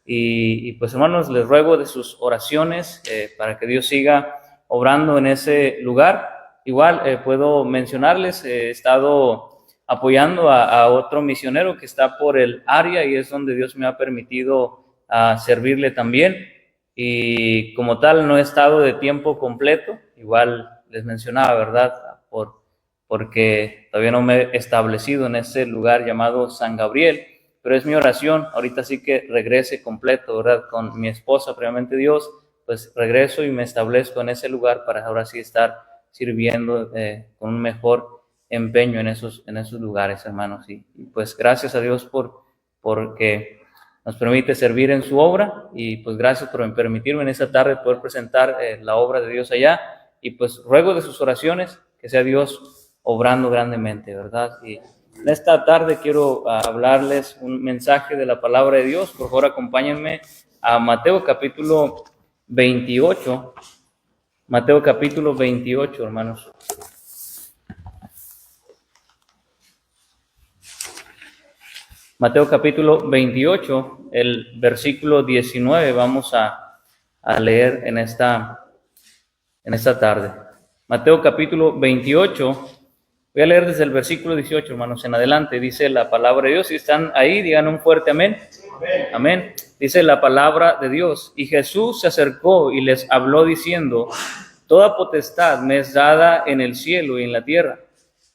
Pues hermanos, les ruego de sus oraciones para que Dios siga obrando en ese lugar. Igual puedo mencionarles, he estado apoyando a otro misionero que está por el área y es donde Dios me ha permitido servirle también. Y como tal no he estado de tiempo completo, igual les mencionaba, ¿verdad? Porque todavía no me he establecido en ese lugar llamado San Gabriel, pero es mi oración, ahorita sí que regrese completo, ¿verdad? Con mi esposa, previamente Dios, pues regreso y me establezco en ese lugar para ahora sí estar sirviendo con un mejor empeño en esos lugares, hermanos. Y pues gracias a Dios porque nos permite servir en su obra y pues gracias por permitirme en esta tarde poder presentar la obra de Dios allá y pues ruego de sus oraciones que sea Dios obrando grandemente, ¿verdad? Y en esta tarde quiero hablarles un mensaje de la palabra de Dios. Por favor, acompáñenme a Mateo capítulo 28. Mateo capítulo 28, hermanos. Mateo capítulo 28, el versículo 19, vamos a leer en esta tarde. Mateo capítulo 28, voy a leer desde el versículo 18, hermanos, en adelante, dice la palabra de Dios. Si están ahí, digan un fuerte amén. Amén. Amén. Dice la palabra de Dios: y Jesús se acercó y les habló diciendo: toda potestad me es dada en el cielo y en la tierra.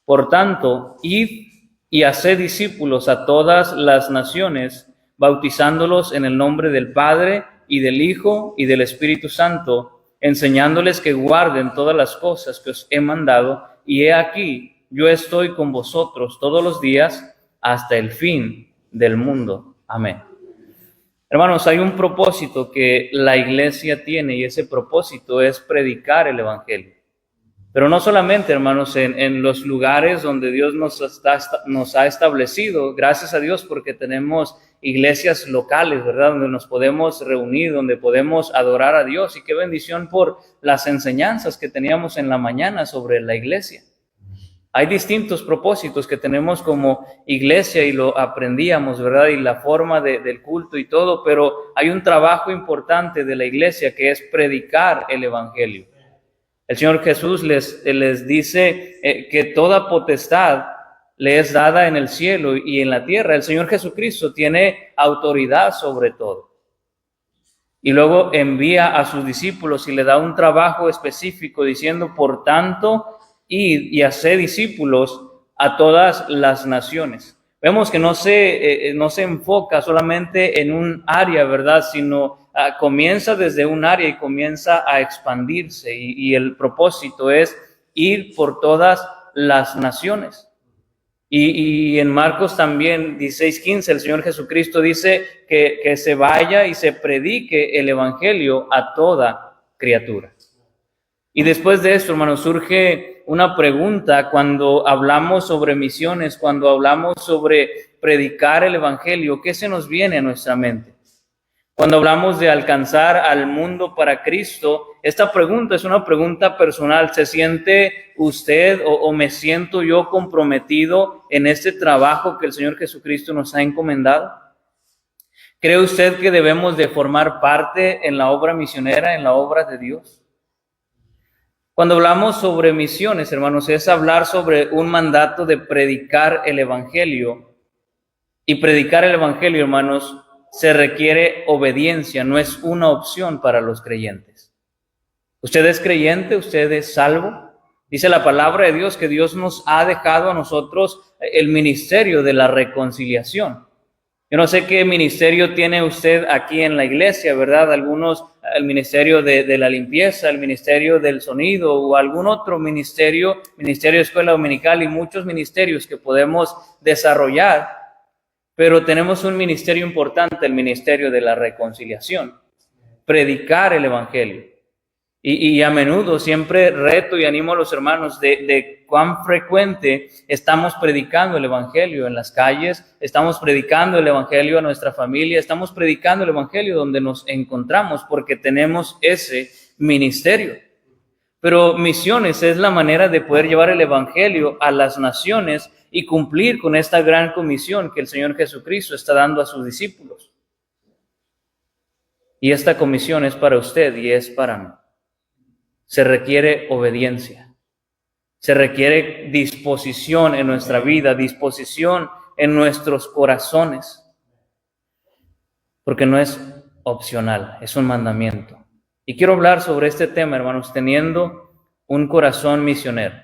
Por tanto, id y haced discípulos a todas las naciones, bautizándolos en el nombre del Padre y del Hijo y del Espíritu Santo, enseñándoles que guarden todas las cosas que os he mandado, y he aquí, yo estoy con vosotros todos los días hasta el fin del mundo. Amén. Hermanos, hay un propósito que la iglesia tiene y ese propósito es predicar el evangelio. Pero no solamente, hermanos, en los lugares donde Dios nos ha establecido, gracias a Dios porque tenemos iglesias locales, ¿verdad? Donde nos podemos reunir, donde podemos adorar a Dios. Y qué bendición por las enseñanzas que teníamos en la mañana sobre la iglesia. Hay distintos propósitos que tenemos como iglesia y lo aprendíamos, ¿verdad? Y la forma del culto y todo, pero hay un trabajo importante de la iglesia que es predicar el evangelio. El Señor Jesús les dice que toda potestad le es dada en el cielo y en la tierra. El Señor Jesucristo tiene autoridad sobre todo. Y luego envía a sus discípulos y le da un trabajo específico diciendo: por tanto, id y haced discípulos a todas las naciones. Vemos que no se enfoca solamente en un área, ¿verdad? Sino comienza desde un área y comienza a expandirse. Y el propósito es ir por todas las naciones. Y en Marcos también 16:15 el Señor Jesucristo dice que se vaya y se predique el evangelio a toda criatura. Y después de esto, hermanos, surge una pregunta cuando hablamos sobre misiones, cuando hablamos sobre predicar el evangelio. ¿Qué se nos viene a nuestra mente? Cuando hablamos de alcanzar al mundo para Cristo, esta pregunta es una pregunta personal. ¿Se siente usted o me siento yo comprometido en este trabajo que el Señor Jesucristo nos ha encomendado? ¿Cree usted que debemos de formar parte en la obra misionera, en la obra de Dios? Cuando hablamos sobre misiones, hermanos, es hablar sobre un mandato de predicar el evangelio. Y predicar el evangelio, hermanos, se requiere obediencia, no es una opción para los creyentes. ¿Usted es creyente? ¿Usted es salvo? Dice la palabra de Dios que Dios nos ha dejado a nosotros el ministerio de la reconciliación. Yo no sé qué ministerio tiene usted aquí en la iglesia, ¿verdad? Algunos, el ministerio de la limpieza, el ministerio del sonido o algún otro ministerio de escuela dominical y muchos ministerios que podemos desarrollar. Pero tenemos un ministerio importante, el ministerio de la reconciliación, predicar el evangelio. Y a menudo siempre reto y animo a los hermanos de cuán frecuente estamos predicando el evangelio en las calles, estamos predicando el evangelio a nuestra familia, estamos predicando el evangelio donde nos encontramos porque tenemos ese ministerio. Pero misiones es la manera de poder llevar el evangelio a las naciones y cumplir con esta gran comisión que el Señor Jesucristo está dando a sus discípulos. Y esta comisión es para usted y es para mí. Se requiere obediencia. Se requiere disposición en nuestra vida, disposición en nuestros corazones. Porque no es opcional, es un mandamiento. Y quiero hablar sobre este tema, hermanos, teniendo un corazón misionero.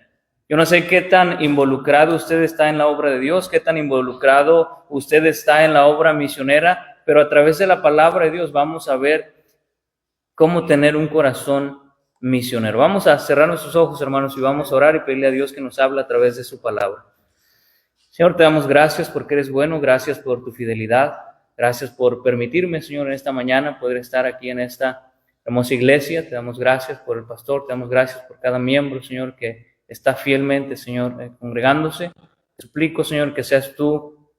Yo no sé qué tan involucrado usted está en la obra de Dios, qué tan involucrado usted está en la obra misionera, pero a través de la palabra de Dios vamos a ver cómo tener un corazón misionero. Vamos a cerrar nuestros ojos, hermanos, y vamos a orar y pedirle a Dios que nos hable a través de su palabra. Señor, te damos gracias porque eres bueno, gracias por tu fidelidad, gracias por permitirme, Señor, en esta mañana poder estar aquí en esta hermosa iglesia. Te damos gracias por el pastor, te damos gracias por cada miembro, Señor, que está fielmente, Señor, congregándose. Te suplico, Señor, que seas tú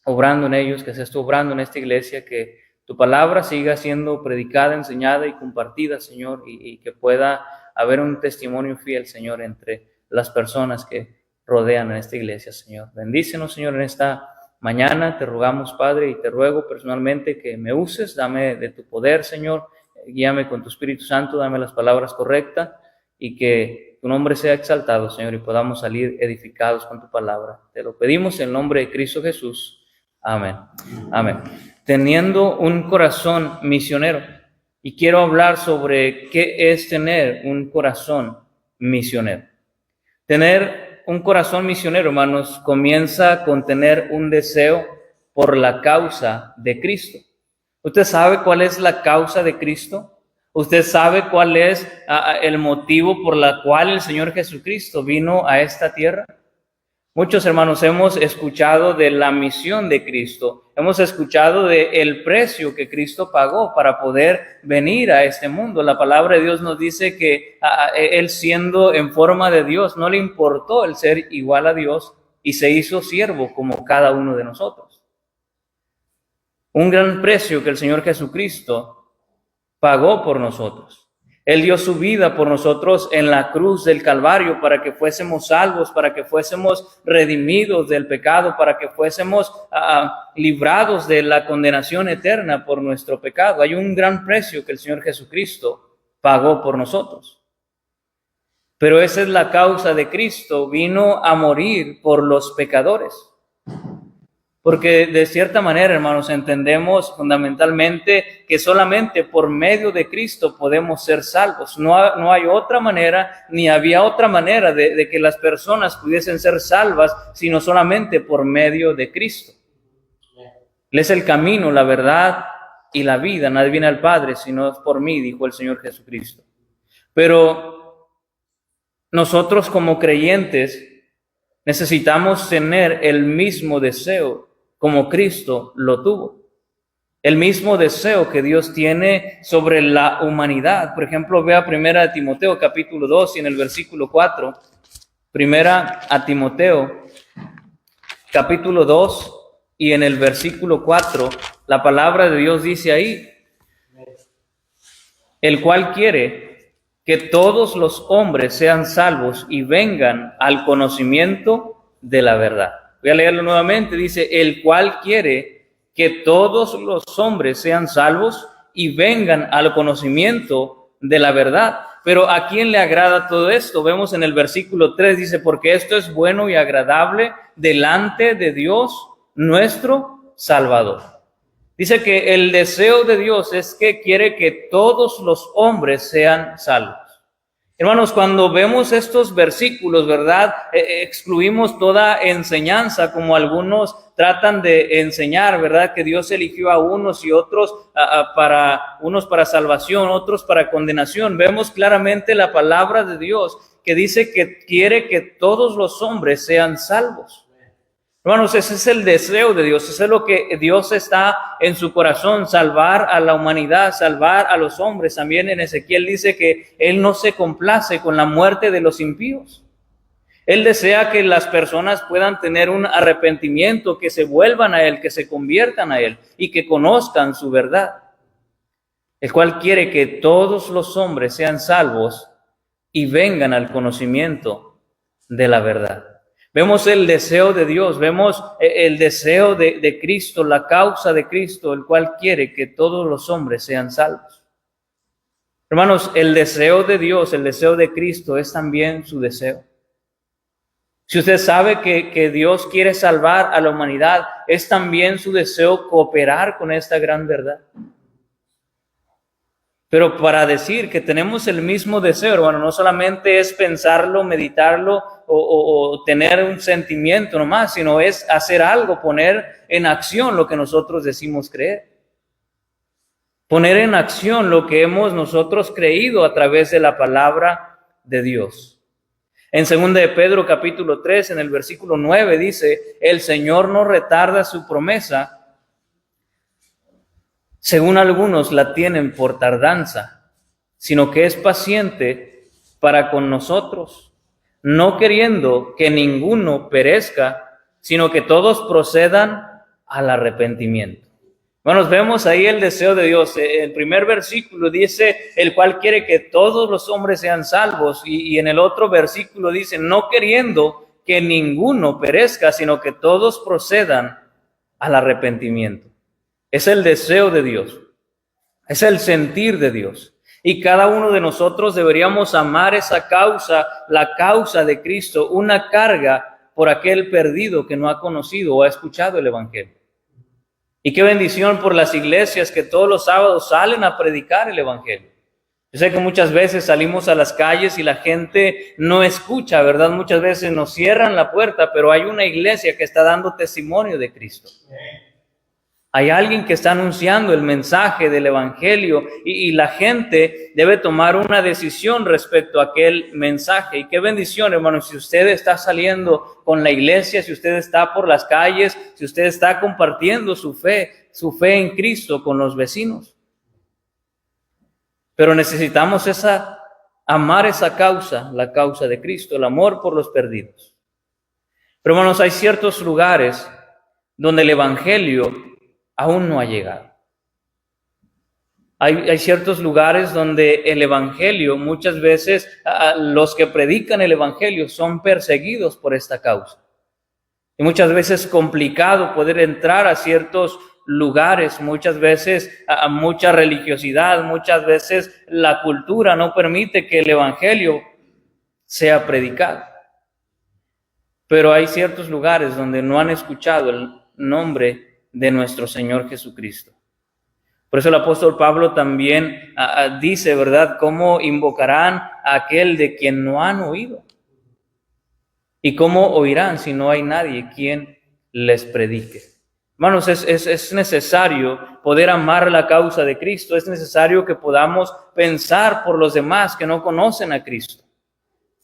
obrando en ellos, que seas tú obrando en esta iglesia, que tu palabra siga siendo predicada, enseñada y compartida, Señor, y que pueda haber un testimonio fiel, Señor, entre las personas que rodean en esta iglesia, Señor. Bendícenos, Señor, en esta mañana. Te rogamos, Padre, y te ruego personalmente que me uses. Dame de tu poder, Señor. Guíame con tu Espíritu Santo, dame las palabras correctas y que tu nombre sea exaltado, Señor, y podamos salir edificados con tu palabra. Te lo pedimos en el nombre de Cristo Jesús. Amén. Amén. Teniendo un corazón misionero. Y quiero hablar sobre qué es tener un corazón misionero. Tener un corazón misionero, hermanos, comienza con tener un deseo por la causa de Cristo. ¿Usted sabe cuál es la causa de Cristo? ¿Usted sabe cuál es el motivo por la cual el Señor Jesucristo vino a esta tierra? Muchos hermanos hemos escuchado de la misión de Cristo, hemos escuchado del precio que Cristo pagó para poder venir a este mundo. La palabra de Dios nos dice que Él, siendo en forma de Dios, no le importó el ser igual a Dios y se hizo siervo como cada uno de nosotros. Un gran precio que el Señor Jesucristo pagó por nosotros. Él dio su vida por nosotros en la cruz del Calvario para que fuésemos salvos, para que fuésemos redimidos del pecado, para que fuésemos librados de la condenación eterna por nuestro pecado. Hay un gran precio que el Señor Jesucristo pagó por nosotros. Pero esa es la causa de Cristo, vino a morir por los pecadores. Porque de cierta manera, hermanos, entendemos fundamentalmente que solamente por medio de Cristo podemos ser salvos. No hay otra manera, ni había otra manera de que las personas pudiesen ser salvas, sino solamente por medio de Cristo. Él es el camino, la verdad y la vida. Nadie viene al Padre sino es por mí, dijo el Señor Jesucristo. Pero nosotros como creyentes necesitamos tener el mismo deseo como Cristo lo tuvo. El mismo deseo que Dios tiene sobre la humanidad. Por ejemplo, vea 1 Timoteo capítulo 2 y en el versículo 4. 1 Timoteo capítulo 2 y en el versículo 4, la palabra de Dios dice ahí, el cual quiere que todos los hombres sean salvos y vengan al conocimiento de la verdad. Voy a leerlo nuevamente, dice, el cual quiere que todos los hombres sean salvos y vengan al conocimiento de la verdad. Pero ¿a quién le agrada todo esto? Vemos en el versículo 3, dice, porque esto es bueno y agradable delante de Dios, nuestro Salvador. Dice que el deseo de Dios es que quiere que todos los hombres sean salvos. Hermanos, cuando vemos estos versículos, ¿verdad? Excluimos toda enseñanza, como algunos tratan de enseñar, ¿verdad? Que Dios eligió a unos y otros unos para salvación, otros para condenación. Vemos claramente la palabra de Dios que dice que quiere que todos los hombres sean salvos. Hermanos, ese es el deseo de Dios, eso es lo que Dios está en su corazón, salvar a la humanidad, salvar a los hombres. También en Ezequiel dice que Él no se complace con la muerte de los impíos. Él desea que las personas puedan tener un arrepentimiento, que se vuelvan a Él, que se conviertan a Él y que conozcan su verdad. El cual quiere que todos los hombres sean salvos y vengan al conocimiento de la verdad. Vemos el deseo de Dios, vemos el deseo de Cristo, la causa de Cristo, el cual quiere que todos los hombres sean salvos. Hermanos, el deseo de Dios, el deseo de Cristo es también su deseo. Si usted sabe que Dios quiere salvar a la humanidad, es también su deseo cooperar con esta gran verdad. Pero para decir que tenemos el mismo deseo, hermano, no solamente es pensarlo, meditarlo o tener un sentimiento nomás, sino es hacer algo, poner en acción lo que nosotros decimos creer. Poner en acción lo que hemos nosotros creído a través de la palabra de Dios. En 2 de Pedro capítulo 3, en el versículo 9 dice, el Señor no retarda su promesa, según algunos la tienen por tardanza, sino que es paciente para con nosotros, no queriendo que ninguno perezca, sino que todos procedan al arrepentimiento. Bueno, vemos ahí el deseo de Dios. El primer versículo dice, el cual quiere que todos los hombres sean salvos, y en el otro versículo dice, no queriendo que ninguno perezca, sino que todos procedan al arrepentimiento. Es el deseo de Dios, es el sentir de Dios. Y cada uno de nosotros deberíamos amar esa causa, la causa de Cristo, una carga por aquel perdido que no ha conocido o ha escuchado el Evangelio. Y qué bendición por las iglesias que todos los sábados salen a predicar el Evangelio. Yo sé que muchas veces salimos a las calles y la gente no escucha, ¿verdad? Muchas veces nos cierran la puerta, pero hay una iglesia que está dando testimonio de Cristo. Hay alguien que está anunciando el mensaje del Evangelio y la gente debe tomar una decisión respecto a aquel mensaje. Y qué bendición, hermano, si usted está saliendo con la iglesia, si usted está por las calles, si usted está compartiendo su fe en Cristo con los vecinos. Pero necesitamos amar esa causa, la causa de Cristo, el amor por los perdidos. Pero hermanos, hay ciertos lugares donde el Evangelio aún no ha llegado. Hay ciertos lugares donde el Evangelio, muchas veces los que predican el Evangelio son perseguidos por esta causa. Y muchas veces es complicado poder entrar a ciertos lugares, muchas veces a mucha religiosidad, muchas veces la cultura no permite que el Evangelio sea predicado. Pero hay ciertos lugares donde no han escuchado el nombre de nuestro Señor Jesucristo. Por eso el apóstol Pablo también dice, ¿verdad?, cómo invocarán a aquel de quien no han oído. ¿Y cómo oirán si no hay nadie quien les predique? Hermanos, es necesario poder amar la causa de Cristo, es necesario que podamos pensar por los demás que no conocen a Cristo.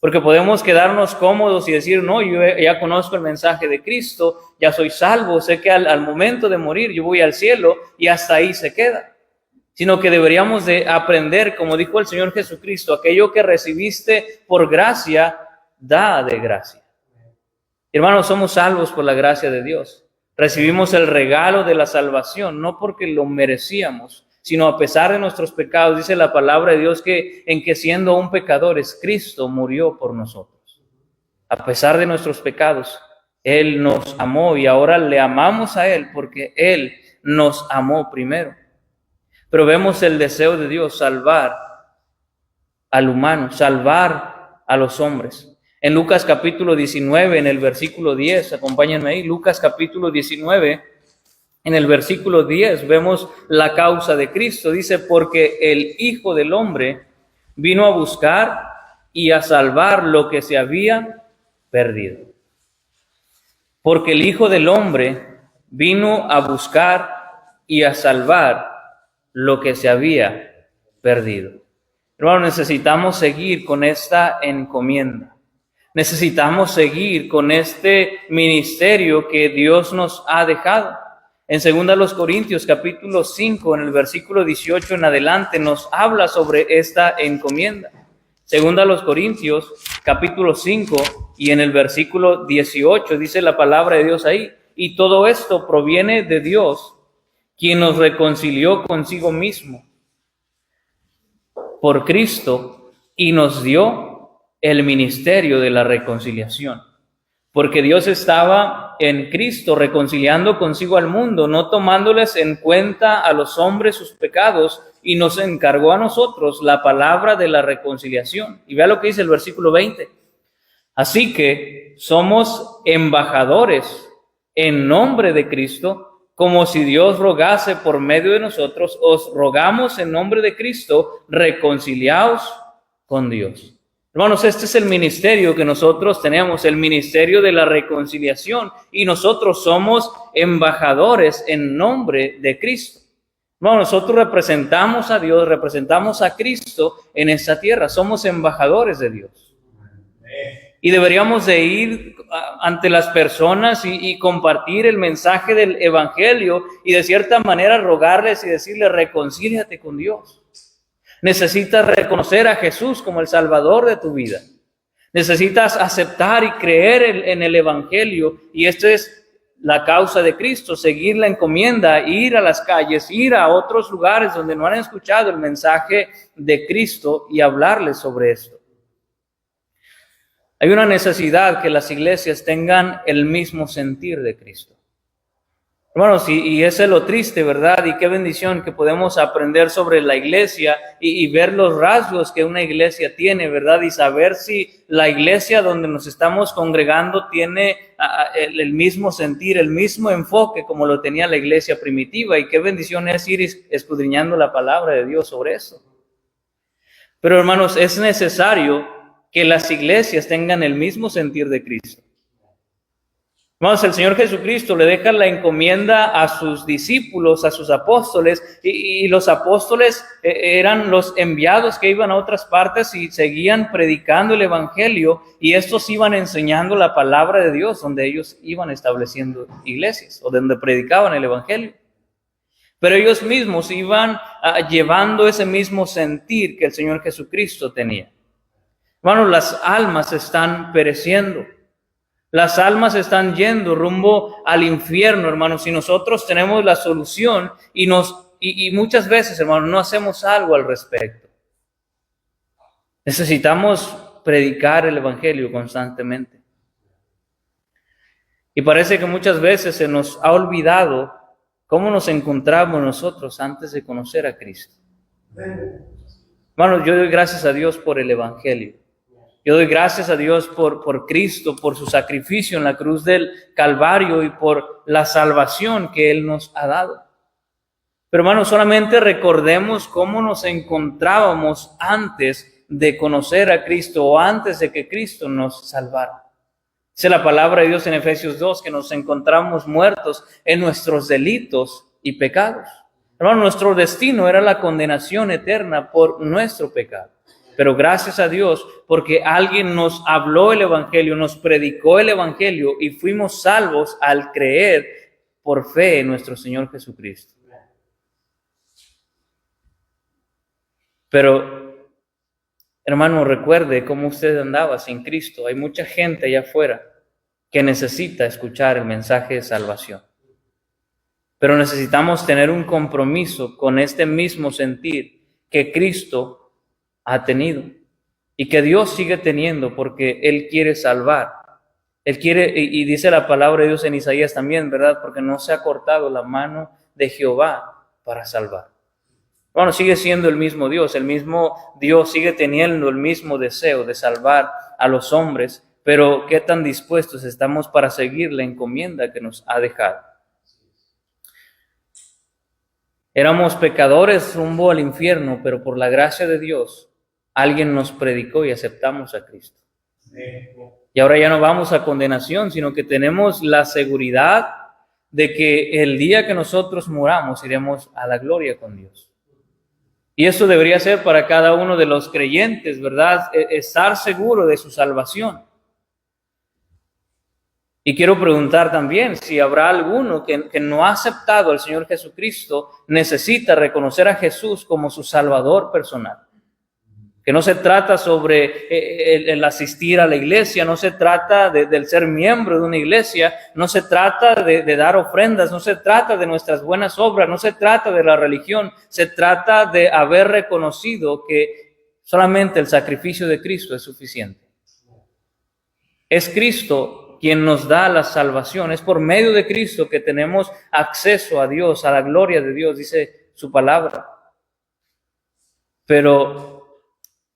Porque podemos quedarnos cómodos y decir, no, yo ya conozco el mensaje de Cristo, ya soy salvo, sé que al momento de morir yo voy al cielo y hasta ahí se queda. Sino que deberíamos de aprender, como dijo el Señor Jesucristo, aquello que recibiste por gracia, da de gracia. Hermanos, somos salvos por la gracia de Dios. Recibimos el regalo de la salvación, no porque lo merecíamos, sino a pesar de nuestros pecados. Dice la palabra de Dios que siendo aún pecadores, Cristo murió por nosotros. A pesar de nuestros pecados, Él nos amó y ahora le amamos a Él porque Él nos amó primero. Pero vemos el deseo de Dios, salvar al humano, salvar a los hombres. En Lucas capítulo 19, en el versículo 10, acompáñenme ahí, Lucas capítulo 19, en el versículo 10 vemos la causa de Cristo. Dice, porque el Hijo del Hombre vino a buscar y a salvar lo que se había perdido. Porque el Hijo del Hombre vino a buscar y a salvar lo que se había perdido. Hermano, necesitamos seguir con esta encomienda. Necesitamos seguir con este ministerio que Dios nos ha dejado. En 2 Corintios capítulo 5, en el versículo 18 en adelante, nos habla sobre esta encomienda. 2 Corintios capítulo 5 y en el versículo 18 dice la palabra de Dios ahí, y todo esto proviene de Dios, quien nos reconcilió consigo mismo por Cristo y nos dio el ministerio de la reconciliación. porque Dios estaba en Cristo reconciliando consigo al mundo, no tomándoles en cuenta a los hombres sus pecados, y nos encargó a nosotros la palabra de la reconciliación. Y vea lo que dice el versículo 20. Así que somos embajadores en nombre de Cristo, como si Dios rogase por medio de nosotros. Os rogamos en nombre de Cristo, reconciliaos con Dios. Hermanos, este es el ministerio que nosotros tenemos, el ministerio de la reconciliación, y nosotros somos embajadores en nombre de Cristo. Hermanos, nosotros representamos a Dios, representamos a Cristo en esta tierra, somos embajadores de Dios. Y deberíamos de ir ante las personas y compartir el mensaje del Evangelio y de cierta manera rogarles y decirles: reconcíliate con Dios. Necesitas reconocer a Jesús como el Salvador de tu vida. Necesitas aceptar y creer en el Evangelio, y esta es la causa de Cristo: seguir la encomienda, ir a las calles, ir a otros lugares donde no han escuchado el mensaje de Cristo y hablarles sobre esto. Hay una necesidad que las iglesias tengan el mismo sentir de Cristo. Hermanos, y ese es lo triste, ¿verdad? Y qué bendición que podemos aprender sobre la iglesia y ver los rasgos que una iglesia tiene, ¿verdad? Y saber si la iglesia donde nos estamos congregando tiene el mismo sentir, el mismo enfoque como lo tenía la iglesia primitiva. Y qué bendición es ir escudriñando la palabra de Dios sobre eso. Pero, hermanos, es necesario que las iglesias tengan el mismo sentir de Cristo. Hermanos, el Señor Jesucristo le deja la encomienda a sus discípulos, a sus apóstoles, y los apóstoles eran los enviados que iban a otras partes y seguían predicando el Evangelio, y estos iban enseñando la palabra de Dios, donde ellos iban estableciendo iglesias, o donde predicaban el Evangelio. Pero ellos mismos iban llevando ese mismo sentir que el Señor Jesucristo tenía. Hermanos, las almas están pereciendo. Las almas están yendo rumbo al infierno, hermanos, y nosotros tenemos la solución y muchas veces, hermanos, no hacemos algo al respecto. Necesitamos predicar el Evangelio constantemente. Y parece que muchas veces se nos ha olvidado cómo nos encontramos nosotros antes de conocer a Cristo. Hermanos, yo doy gracias a Dios por el Evangelio. Yo doy gracias a Dios por Cristo, por su sacrificio en la cruz del Calvario y por la salvación que Él nos ha dado. Pero, hermanos, solamente recordemos cómo nos encontrábamos antes de conocer a Cristo o antes de que Cristo nos salvara. Dice la palabra de Dios en Efesios 2 que nos encontramos muertos en nuestros delitos y pecados. Hermano, nuestro destino era la condenación eterna por nuestro pecado. Pero gracias a Dios, porque alguien nos habló el Evangelio, nos predicó el Evangelio y fuimos salvos al creer por fe en nuestro Señor Jesucristo. Pero, hermano, recuerde cómo usted andaba sin Cristo. Hay mucha gente allá afuera que necesita escuchar el mensaje de salvación. Pero necesitamos tener un compromiso con este mismo sentir que Cristo ha tenido y que Dios sigue teniendo, porque Él quiere salvar. Él quiere, y dice la palabra de Dios en Isaías también, ¿verdad? Porque no se ha cortado la mano de Jehová para salvar. Bueno, sigue siendo el mismo Dios sigue teniendo el mismo deseo de salvar a los hombres, pero ¿qué tan dispuestos estamos para seguir la encomienda que nos ha dejado? Éramos pecadores rumbo al infierno, pero por la gracia de Dios, alguien nos predicó y aceptamos a Cristo. Y ahora ya no vamos a condenación, sino que tenemos la seguridad de que el día que nosotros muramos iremos a la gloria con Dios. Y eso debería ser para cada uno de los creyentes, ¿verdad? Estar seguro de su salvación. Y quiero preguntar también si habrá alguno que no ha aceptado al Señor Jesucristo, necesita reconocer a Jesús como su Salvador personal. Que no se trata sobre el asistir a la iglesia, no se trata del ser miembro de una iglesia, no se trata de dar ofrendas, no se trata de nuestras buenas obras, no se trata de la religión, se trata de haber reconocido que solamente el sacrificio de Cristo es suficiente. Es Cristo quien nos da la salvación. Es por medio de Cristo que tenemos acceso a Dios, a la gloria de Dios, dice su palabra. Pero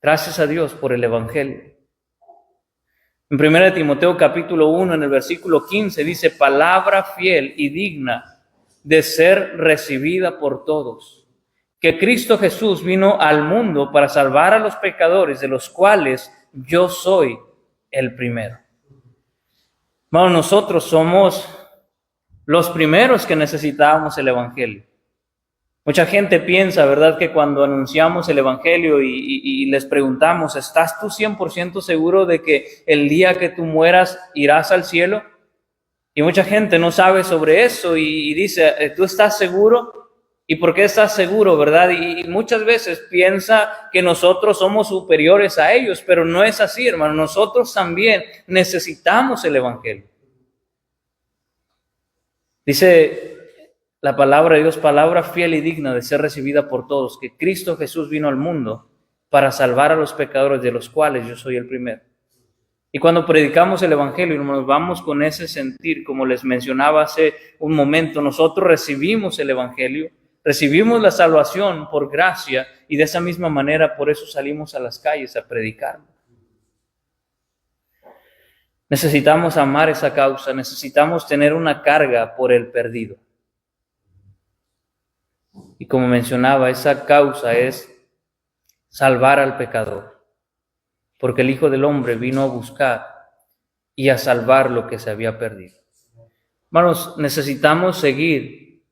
gracias a Dios por el Evangelio. En 1 Timoteo capítulo 1, en el versículo 15, dice: palabra fiel y digna de ser recibida por todos, que Cristo Jesús vino al mundo para salvar a los pecadores, de los cuales yo soy el primero. Bueno, nosotros somos los primeros que necesitábamos el Evangelio. Mucha gente piensa, ¿verdad?, que cuando anunciamos el Evangelio y les preguntamos, ¿estás tú 100% seguro de que el día que tú mueras irás al cielo? Y mucha gente no sabe sobre eso y dice, ¿tú estás seguro? ¿Y por qué estás seguro, verdad? Y muchas veces piensa que nosotros somos superiores a ellos, pero no es así, hermano. Nosotros también necesitamos el Evangelio. Dice la palabra de Dios, palabra fiel y digna de ser recibida por todos, que Cristo Jesús vino al mundo para salvar a los pecadores, de los cuales yo soy el primero. Y cuando predicamos el Evangelio, nos vamos con ese sentir, como les mencionaba hace un momento, nosotros recibimos el Evangelio, recibimos la salvación por gracia, y de esa misma manera por eso salimos a las calles a predicarlo. Necesitamos amar esa causa, necesitamos tener una carga por el perdido. Y como mencionaba, esa causa es salvar al pecador, porque el Hijo del Hombre vino a buscar y a salvar lo que se había perdido. Hermanos, necesitamos seguir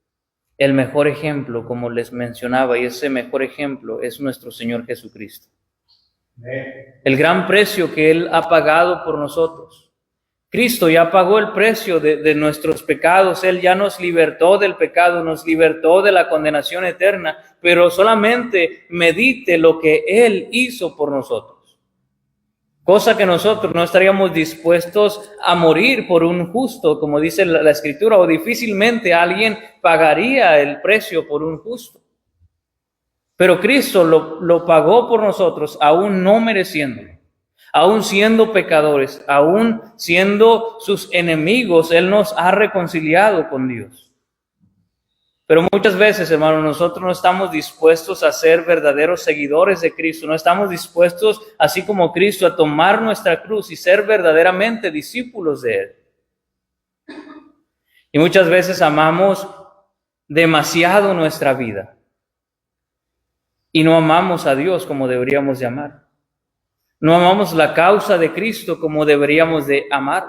el mejor ejemplo, como les mencionaba, y ese mejor ejemplo es nuestro Señor Jesucristo. El gran precio que Él ha pagado por nosotros. Cristo ya pagó el precio de nuestros pecados. Él ya nos libertó del pecado, nos libertó de la condenación eterna, pero solamente medite lo que Él hizo por nosotros. Cosa que nosotros no estaríamos dispuestos a morir por un justo, como dice la Escritura, o difícilmente alguien pagaría el precio por un justo. Pero Cristo lo pagó por nosotros, aún no mereciéndolo. Aún siendo pecadores, aún siendo sus enemigos, Él nos ha reconciliado con Dios. Pero muchas veces, hermanos, nosotros no estamos dispuestos a ser verdaderos seguidores de Cristo. No estamos dispuestos, así como Cristo, a tomar nuestra cruz y ser verdaderamente discípulos de Él. Y muchas veces amamos demasiado nuestra vida y no amamos a Dios como deberíamos de amar. No amamos la causa de Cristo como deberíamos de amar.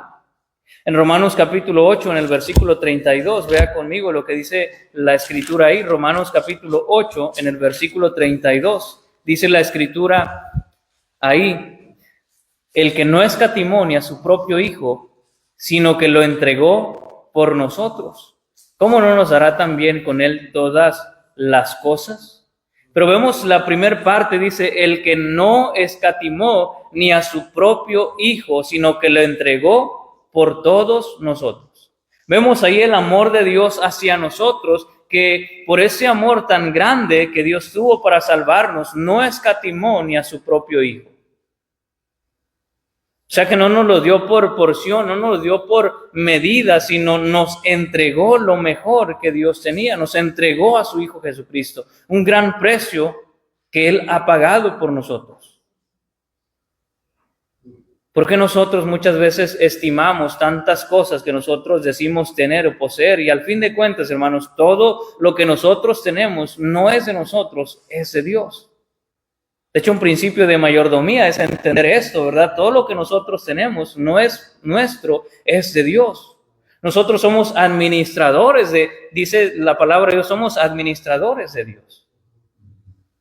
En Romanos capítulo 8, en el versículo 32, vea conmigo lo que dice la Escritura ahí. Romanos capítulo 8, en el versículo 32, dice la Escritura ahí: el que no escatimó ni a su propio Hijo, sino que lo entregó por nosotros, ¿cómo no nos dará también con Él todas las cosas? Pero vemos la primera parte, dice, el que no escatimó ni a su propio Hijo, sino que lo entregó por todos nosotros. Vemos ahí el amor de Dios hacia nosotros, que por ese amor tan grande que Dios tuvo para salvarnos, no escatimó ni a su propio Hijo. O sea que no nos lo dio por porción, no nos lo dio por medida, sino nos entregó lo mejor que Dios tenía, nos entregó a su Hijo Jesucristo, un gran precio que Él ha pagado por nosotros. Porque nosotros muchas veces estimamos tantas cosas que nosotros decimos tener o poseer, y al fin de cuentas, hermanos, todo lo que nosotros tenemos no es de nosotros, es de Dios. De hecho, un principio de mayordomía es entender esto, ¿verdad? Todo lo que nosotros tenemos no es nuestro, es de Dios. Nosotros somos administradores dice la palabra de Dios, somos administradores de Dios.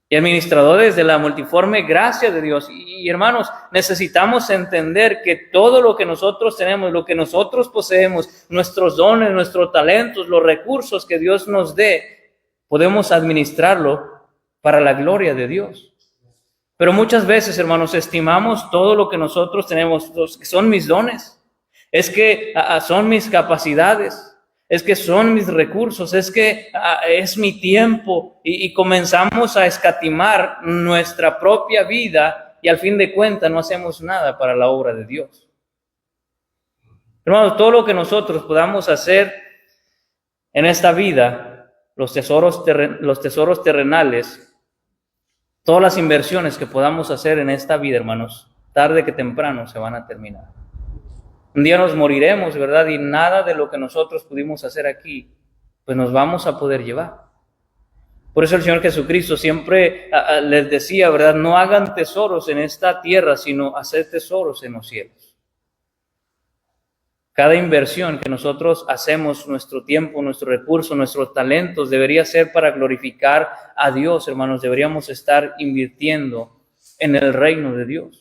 Y administradores de la multiforme gracia de Dios. Y hermanos, necesitamos entender que todo lo que nosotros tenemos, lo que nosotros poseemos, nuestros dones, nuestros talentos, los recursos que Dios nos dé, podemos administrarlo para la gloria de Dios. Pero muchas veces, hermanos, estimamos todo lo que nosotros tenemos, que son mis dones, es que son mis capacidades, es que son mis recursos, es que es mi tiempo, y comenzamos a escatimar nuestra propia vida y al fin de cuentas no hacemos nada para la obra de Dios. Hermanos, todo lo que nosotros podamos hacer en esta vida, los tesoros terrenales, todas las inversiones que podamos hacer en esta vida, hermanos, tarde que temprano se van a terminar. Un día nos moriremos, ¿verdad? Y nada de lo que nosotros pudimos hacer aquí, pues nos vamos a poder llevar. Por eso el Señor Jesucristo siempre les decía, ¿verdad? No hagan tesoros en esta tierra, sino hacer tesoros en los cielos. Cada inversión que nosotros hacemos, nuestro tiempo, nuestro recurso, nuestros talentos, debería ser para glorificar a Dios, hermanos. Deberíamos estar invirtiendo en el reino de Dios.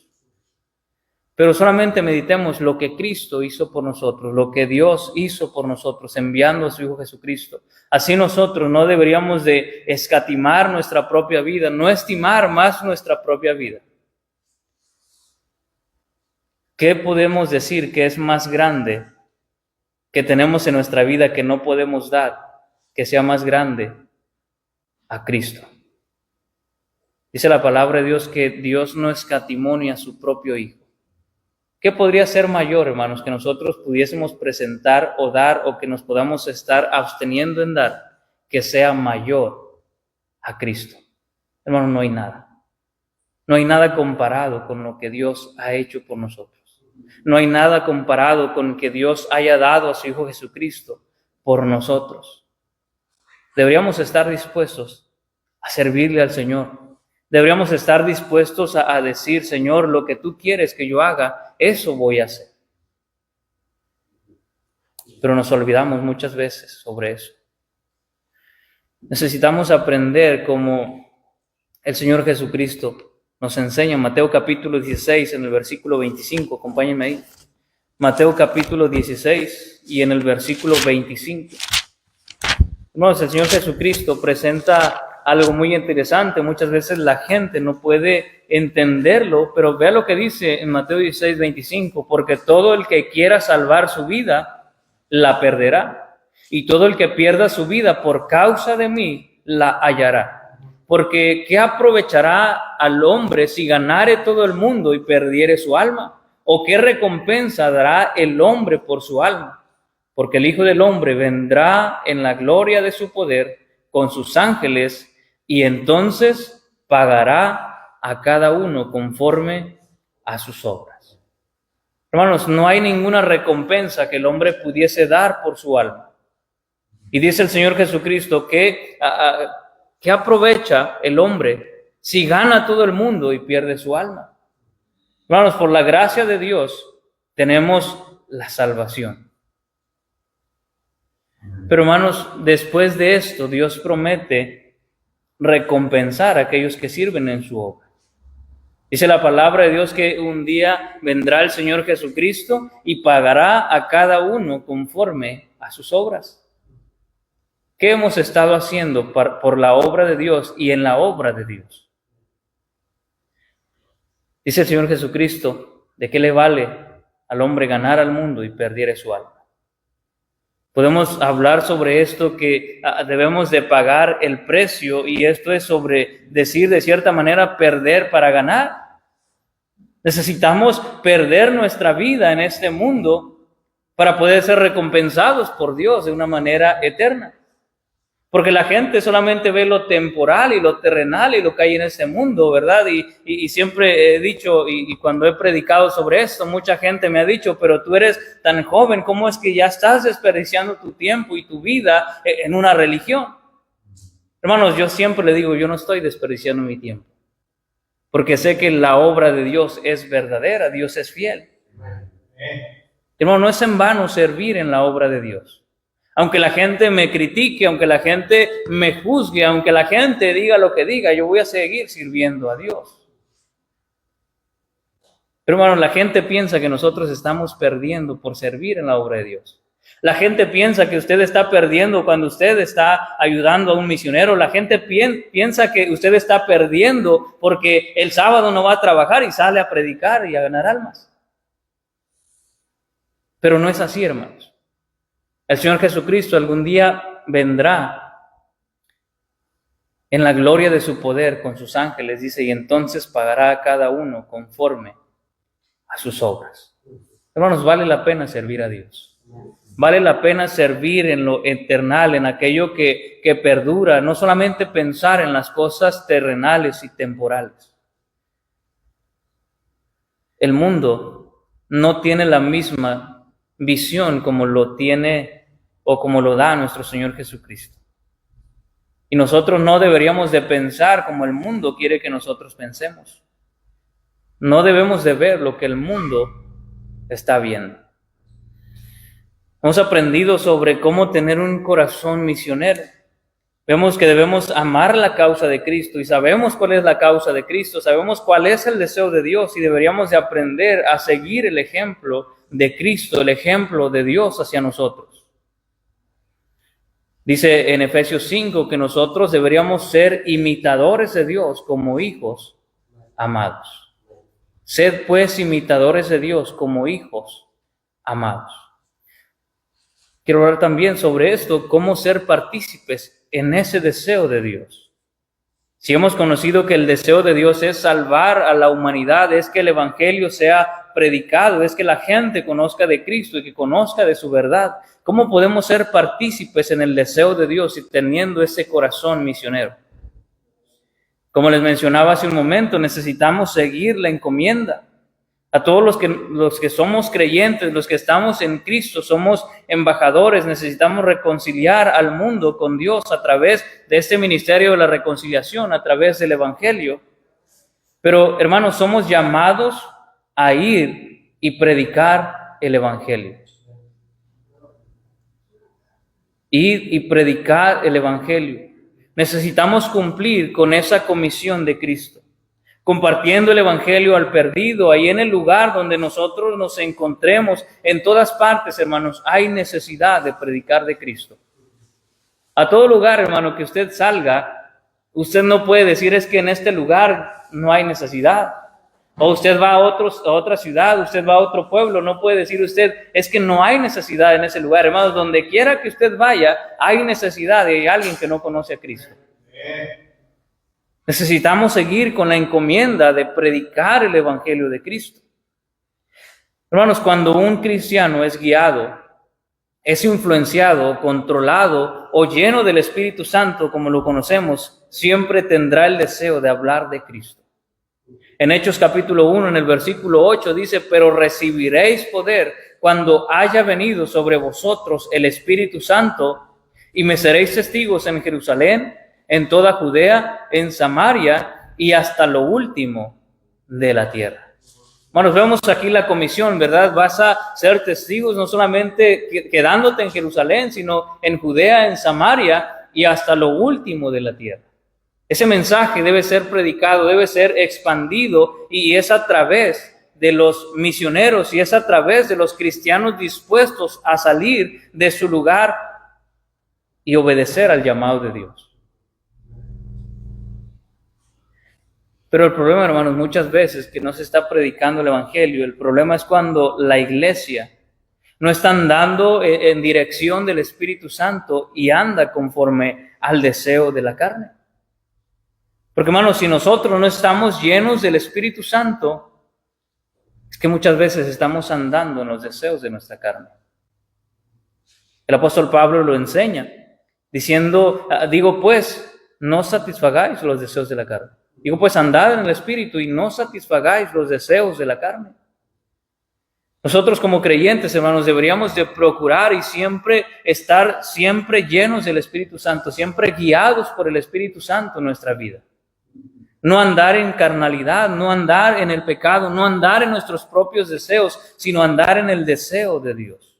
Pero solamente meditemos lo que Cristo hizo por nosotros, lo que Dios hizo por nosotros, enviando a su Hijo Jesucristo. Así nosotros no deberíamos de escatimar nuestra propia vida, no estimar más nuestra propia vida. ¿Qué podemos decir que es más grande que tenemos en nuestra vida que no podemos dar, que sea más grande a Cristo? Dice la palabra de Dios que Dios no escatimó ni a su propio Hijo. ¿Qué podría ser mayor, hermanos, que nosotros pudiésemos presentar o dar o que nos podamos estar absteniendo en dar, que sea mayor a Cristo? Hermanos, no hay nada. No hay nada comparado con lo que Dios ha hecho por nosotros. No hay nada comparado con que Dios haya dado a su Hijo Jesucristo por nosotros. Deberíamos estar dispuestos a servirle al Señor. Deberíamos estar dispuestos a decir, Señor, lo que tú quieres que yo haga, eso voy a hacer. Pero nos olvidamos muchas veces sobre eso. Necesitamos aprender como el Señor Jesucristo nos enseña en Mateo capítulo 16, en el versículo 25. Acompáñenme ahí. Mateo capítulo 16 y en el versículo 25. Hermanos, el Señor Jesucristo presenta algo muy interesante. Muchas veces la gente no puede entenderlo, pero vea lo que dice en Mateo 16, 25. Porque todo el que quiera salvar su vida, la perderá. Y todo el que pierda su vida por causa de mí, la hallará. Porque ¿qué aprovechará al hombre si ganare todo el mundo y perdiere su alma? ¿O qué recompensa dará el hombre por su alma? Porque el Hijo del Hombre vendrá en la gloria de su poder con sus ángeles y entonces pagará a cada uno conforme a sus obras. Hermanos, no hay ninguna recompensa que el hombre pudiese dar por su alma. Y dice el Señor Jesucristo que ¿qué aprovecha el hombre si gana todo el mundo y pierde su alma? Hermanos, por la gracia de Dios tenemos la salvación. Pero hermanos, después de esto, Dios promete recompensar a aquellos que sirven en su obra. Dice la palabra de Dios que un día vendrá el Señor Jesucristo y pagará a cada uno conforme a sus obras. ¿Qué hemos estado haciendo por la obra de Dios y en la obra de Dios? Dice el Señor Jesucristo, ¿de qué le vale al hombre ganar al mundo y perdiere su alma? Podemos hablar sobre esto que debemos de pagar el precio, y esto es sobre decir de cierta manera perder para ganar. Necesitamos perder nuestra vida en este mundo para poder ser recompensados por Dios de una manera eterna. Porque la gente solamente ve lo temporal y lo terrenal y lo que hay en este mundo, ¿verdad? Y siempre he dicho, y cuando he predicado sobre esto, mucha gente me ha dicho, pero tú eres tan joven, ¿cómo es que ya estás desperdiciando tu tiempo y tu vida en una religión? Hermanos, yo siempre le digo, yo no estoy desperdiciando mi tiempo, porque sé que la obra de Dios es verdadera, Dios es fiel. Hermano, no es en vano servir en la obra de Dios. Aunque la gente me critique, aunque la gente me juzgue, aunque la gente diga lo que diga, yo voy a seguir sirviendo a Dios. Pero hermanos, la gente piensa que nosotros estamos perdiendo por servir en la obra de Dios. La gente piensa que usted está perdiendo cuando usted está ayudando a un misionero. La gente piensa que usted está perdiendo porque el sábado no va a trabajar y sale a predicar y a ganar almas. Pero no es así, hermanos. El Señor Jesucristo algún día vendrá en la gloria de su poder con sus ángeles, dice, y entonces pagará a cada uno conforme a sus obras. Hermanos, vale la pena servir a Dios. Vale la pena servir en lo eternal, en aquello que perdura, no solamente pensar en las cosas terrenales y temporales. El mundo no tiene la misma visión como lo tiene o como lo da nuestro Señor Jesucristo. Y nosotros no deberíamos de pensar como el mundo quiere que nosotros pensemos. No debemos de ver lo que el mundo está viendo. Hemos aprendido sobre cómo tener un corazón misionero. Vemos que debemos amar la causa de Cristo y sabemos cuál es la causa de Cristo, sabemos cuál es el deseo de Dios y deberíamos de aprender a seguir el ejemplo de Cristo, el ejemplo de Dios hacia nosotros. Dice en Efesios 5 que nosotros deberíamos ser imitadores de Dios como hijos amados. Sed pues imitadores de Dios como hijos amados. Quiero hablar también sobre esto, cómo ser partícipes en ese deseo de Dios. Si hemos conocido que el deseo de Dios es salvar a la humanidad, es que el evangelio sea predicado, es que la gente conozca de Cristo y que conozca de su verdad, ¿cómo podemos ser partícipes en el deseo de Dios y teniendo ese corazón misionero? Como les mencionaba hace un momento, necesitamos seguir la encomienda. A todos los que somos creyentes, los que estamos en Cristo, somos embajadores, necesitamos reconciliar al mundo con Dios a través de este ministerio de la reconciliación, a través del evangelio. Pero, hermanos, somos llamados a ir y predicar el evangelio. Ir y predicar el evangelio. Necesitamos cumplir con esa comisión de Cristo, compartiendo el evangelio al perdido, ahí en el lugar donde nosotros nos encontremos, en todas partes, hermanos, hay necesidad de predicar de Cristo. A todo lugar, hermano, que usted salga, usted no puede decir es que en este lugar no hay necesidad. O usted va a otra ciudad, usted va a otro pueblo, no puede decir usted es que no hay necesidad en ese lugar. Hermanos, donde quiera que usted vaya, hay necesidad de alguien que no conoce a Cristo. Necesitamos seguir con la encomienda de predicar el evangelio de Cristo. Hermanos, cuando un cristiano es guiado, es influenciado, controlado o lleno del Espíritu Santo, como lo conocemos, siempre tendrá el deseo de hablar de Cristo. En Hechos capítulo 1, en el versículo 8, dice, pero recibiréis poder cuando haya venido sobre vosotros el Espíritu Santo y me seréis testigos en Jerusalén, en toda Judea, en Samaria y hasta lo último de la tierra. Bueno, vemos aquí la comisión, ¿verdad? Vas a ser testigos no solamente quedándote en Jerusalén, sino en Judea, en Samaria y hasta lo último de la tierra. Ese mensaje debe ser predicado, debe ser expandido y es a través de los misioneros y es a través de los cristianos dispuestos a salir de su lugar y obedecer al llamado de Dios. Pero el problema, hermanos, muchas veces que no se está predicando el evangelio, el problema es cuando la iglesia no está andando en dirección del Espíritu Santo y anda conforme al deseo de la carne. Porque, hermanos, si nosotros no estamos llenos del Espíritu Santo, es que muchas veces estamos andando en los deseos de nuestra carne. El apóstol Pablo lo enseña, diciendo, digo pues, no satisfagáis los deseos de la carne. Digo pues, andad en el Espíritu y no satisfagáis los deseos de la carne. Nosotros como creyentes, hermanos, deberíamos de procurar y siempre estar siempre llenos del Espíritu Santo, siempre guiados por el Espíritu Santo en nuestra vida. No andar en carnalidad, no andar en el pecado, no andar en nuestros propios deseos, sino andar en el deseo de Dios.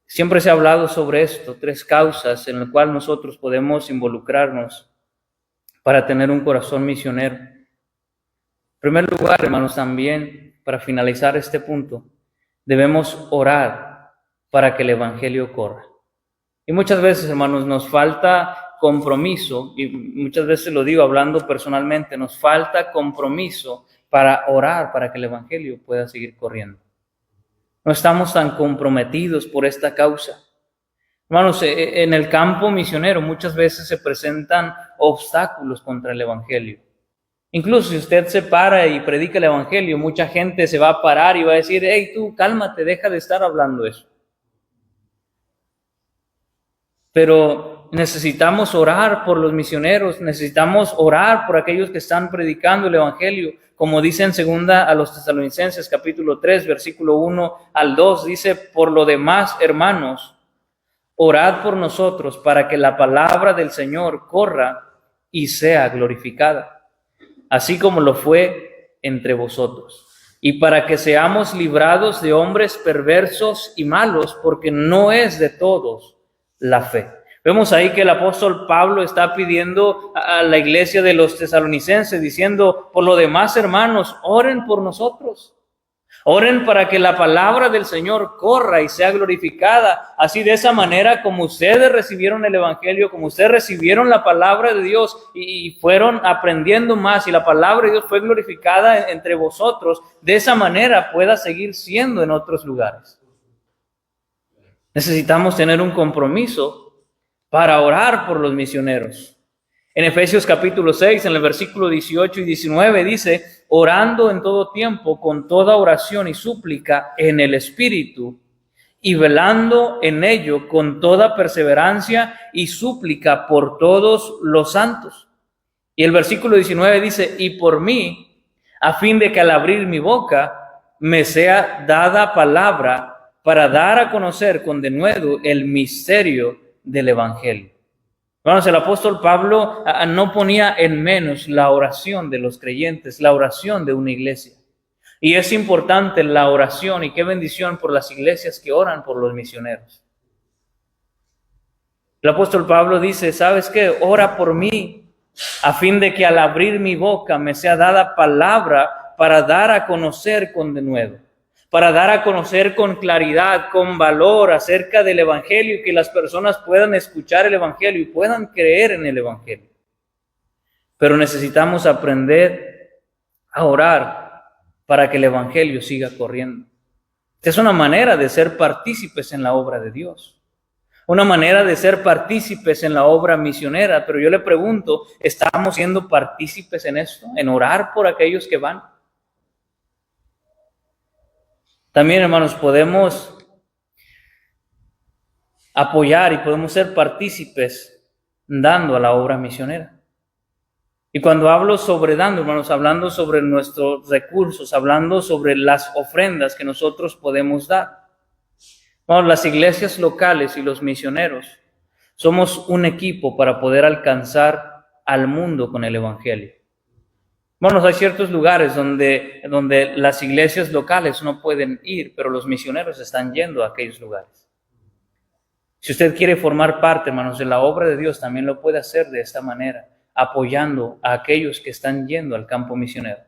Siempre se ha hablado sobre esto, 3 causas en las cuales nosotros podemos involucrarnos para tener un corazón misionero. En primer lugar, hermanos, también para finalizar este punto, debemos orar para que el evangelio corra. Y muchas veces, hermanos, nos falta compromiso, y muchas veces lo digo hablando personalmente, nos falta compromiso para orar para que el evangelio pueda seguir corriendo. No estamos tan comprometidos por esta causa. Hermanos, en el campo misionero muchas veces se presentan obstáculos contra el evangelio. Incluso si usted se para y predica el evangelio, mucha gente se va a parar y va a decir, hey, tú cálmate, deja de estar hablando eso. Pero necesitamos orar por los misioneros, necesitamos orar por aquellos que están predicando el evangelio. Como dice en segunda a los Tesalonicenses, capítulo 3, versículo 1 al 2, dice, por lo demás, hermanos, orad por nosotros para que la palabra del Señor corra y sea glorificada, así como lo fue entre vosotros, y para que seamos librados de hombres perversos y malos, porque no es de todos la fe. Vemos ahí que el apóstol Pablo está pidiendo a la iglesia de los tesalonicenses, diciendo, por lo demás, hermanos, oren por nosotros. Oren para que la palabra del Señor corra y sea glorificada. Así, de esa manera, como ustedes recibieron el evangelio, como ustedes recibieron la palabra de Dios y fueron aprendiendo más, y la palabra de Dios fue glorificada entre vosotros, de esa manera pueda seguir siendo en otros lugares. Necesitamos tener un compromiso para orar por los misioneros. En Efesios capítulo 6, en el versículo 18 y 19 dice, orando en todo tiempo con toda oración y súplica en el Espíritu, y velando en ello con toda perseverancia y súplica por todos los santos. Y el versículo 19 dice, y por mí, a fin de que al abrir mi boca me sea dada palabra para dar a conocer con denuedo el misterio del evangelio. Hermanos, el apóstol Pablo no ponía en menos la oración de los creyentes, la oración de una iglesia. Y es importante la oración, y qué bendición por las iglesias que oran por los misioneros. El apóstol Pablo dice, ¿sabes qué? Ora por mí, a fin de que al abrir mi boca me sea dada palabra para dar a conocer con denuedo, para dar a conocer con claridad, con valor acerca del evangelio, y que las personas puedan escuchar el evangelio y puedan creer en el evangelio. Pero necesitamos aprender a orar para que el evangelio siga corriendo. Es una manera de ser partícipes en la obra de Dios, una manera de ser partícipes en la obra misionera. Pero yo le pregunto, ¿estamos siendo partícipes en esto, en orar por aquellos que van? También, hermanos, podemos apoyar y podemos ser partícipes dando a la obra misionera. Y cuando hablo sobre dando, hermanos, hablando sobre nuestros recursos, hablando sobre las ofrendas que nosotros podemos dar. Bueno, las iglesias locales y los misioneros somos un equipo para poder alcanzar al mundo con el evangelio. Bueno, hay ciertos lugares donde las iglesias locales no pueden ir, pero los misioneros están yendo a aquellos lugares. Si usted quiere formar parte, hermanos, de la obra de Dios, también lo puede hacer de esta manera, apoyando a aquellos que están yendo al campo misionero,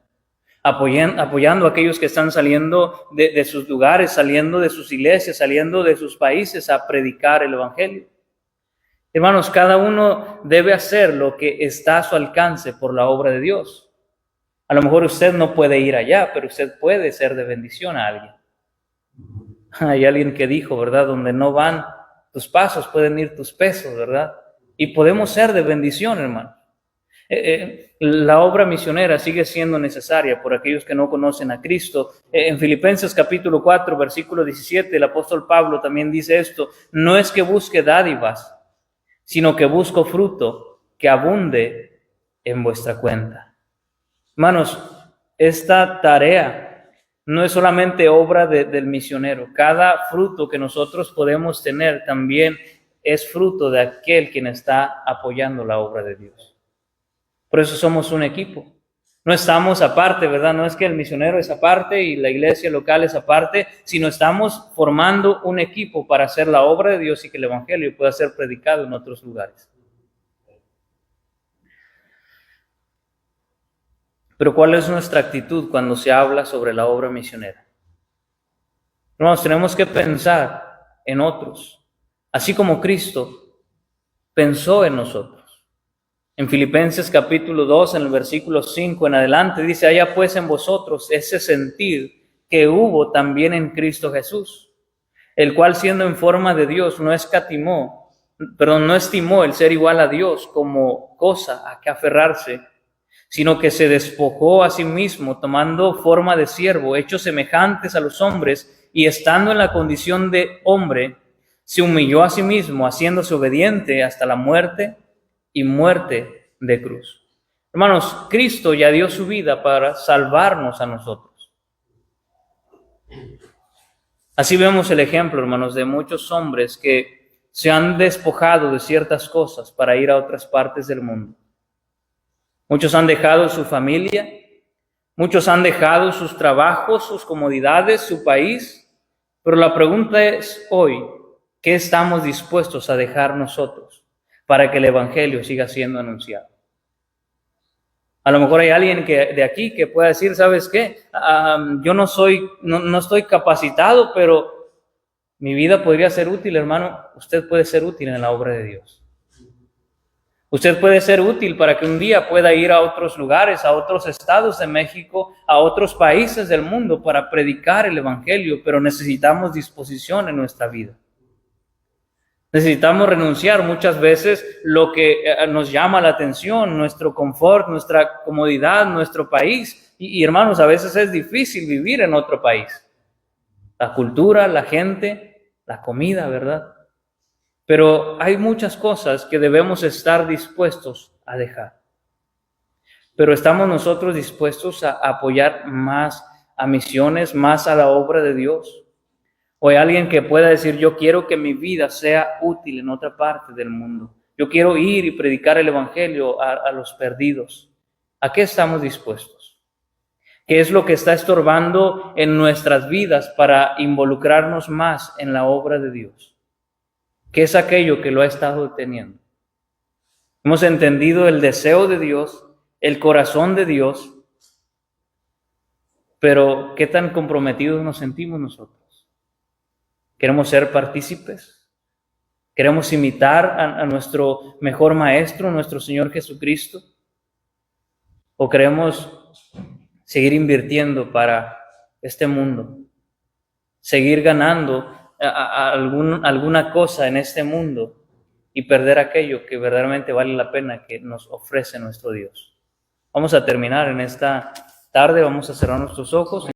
apoyando a aquellos que están saliendo de sus lugares, saliendo de sus iglesias, saliendo de sus países a predicar el evangelio. Hermanos, cada uno debe hacer lo que está a su alcance por la obra de Dios. A lo mejor usted no puede ir allá, pero usted puede ser de bendición a alguien. Hay alguien que dijo, ¿verdad? Donde no van tus pasos, pueden ir tus pesos, ¿verdad? Y podemos ser de bendición, hermano. La obra misionera sigue siendo necesaria por aquellos que no conocen a Cristo. En Filipenses capítulo 4, versículo 17, el apóstol Pablo también dice esto: no es que busque dádivas, sino que busco fruto que abunde en vuestra cuenta. Hermanos, esta tarea no es solamente obra del misionero. Cada fruto que nosotros podemos tener también es fruto de aquel quien está apoyando la obra de Dios. Por eso somos un equipo. No estamos aparte, ¿verdad? No es que el misionero es aparte y la iglesia local es aparte, sino estamos formando un equipo para hacer la obra de Dios y que el evangelio pueda ser predicado en otros lugares. Pero ¿cuál es nuestra actitud cuando se habla sobre la obra misionera? Hermanos, tenemos que pensar en otros, así como Cristo pensó en nosotros. En Filipenses capítulo 2, en el versículo 5 en adelante, dice: haya pues en vosotros ese sentir que hubo también en Cristo Jesús, el cual, siendo en forma de Dios, no estimó el ser igual a Dios como cosa a que aferrarse, sino que se despojó a sí mismo, tomando forma de siervo, hechos semejantes a los hombres, y estando en la condición de hombre, se humilló a sí mismo, haciéndose obediente hasta la muerte y muerte de cruz. Hermanos, Cristo ya dio su vida para salvarnos a nosotros. Así vemos el ejemplo, hermanos, de muchos hombres que se han despojado de ciertas cosas para ir a otras partes del mundo. Muchos han dejado su familia, muchos han dejado sus trabajos, sus comodidades, su país, pero la pregunta es hoy, ¿qué estamos dispuestos a dejar nosotros para que el Evangelio siga siendo anunciado? A lo mejor hay alguien de aquí que pueda decir, ¿sabes qué? Yo no estoy capacitado, pero mi vida podría ser útil, hermano. Usted puede ser útil en la obra de Dios. Usted puede ser útil para que un día pueda ir a otros lugares, a otros estados de México, a otros países del mundo para predicar el Evangelio, pero necesitamos disposición en nuestra vida. Necesitamos renunciar muchas veces lo que nos llama la atención, nuestro confort, nuestra comodidad, nuestro país. Y hermanos, a veces es difícil vivir en otro país. La cultura, la gente, la comida, ¿verdad? Pero hay muchas cosas que debemos estar dispuestos a dejar. Pero ¿estamos nosotros dispuestos a apoyar más a misiones, más a la obra de Dios? ¿O hay alguien que pueda decir, yo quiero que mi vida sea útil en otra parte del mundo? Yo quiero ir y predicar el Evangelio a los perdidos. ¿A qué estamos dispuestos? ¿Qué es lo que está estorbando en nuestras vidas para involucrarnos más en la obra de Dios? ¿Qué es aquello que lo ha estado deteniendo? Hemos entendido el deseo de Dios, el corazón de Dios, pero ¿qué tan comprometidos nos sentimos nosotros? ¿Queremos ser partícipes? ¿Queremos imitar a nuestro mejor maestro, nuestro Señor Jesucristo? ¿O queremos seguir invirtiendo para este mundo? Seguir ganando alguna cosa en este mundo y perder aquello que verdaderamente vale la pena que nos ofrece nuestro Dios. Vamos a terminar en esta tarde, vamos a cerrar nuestros ojos.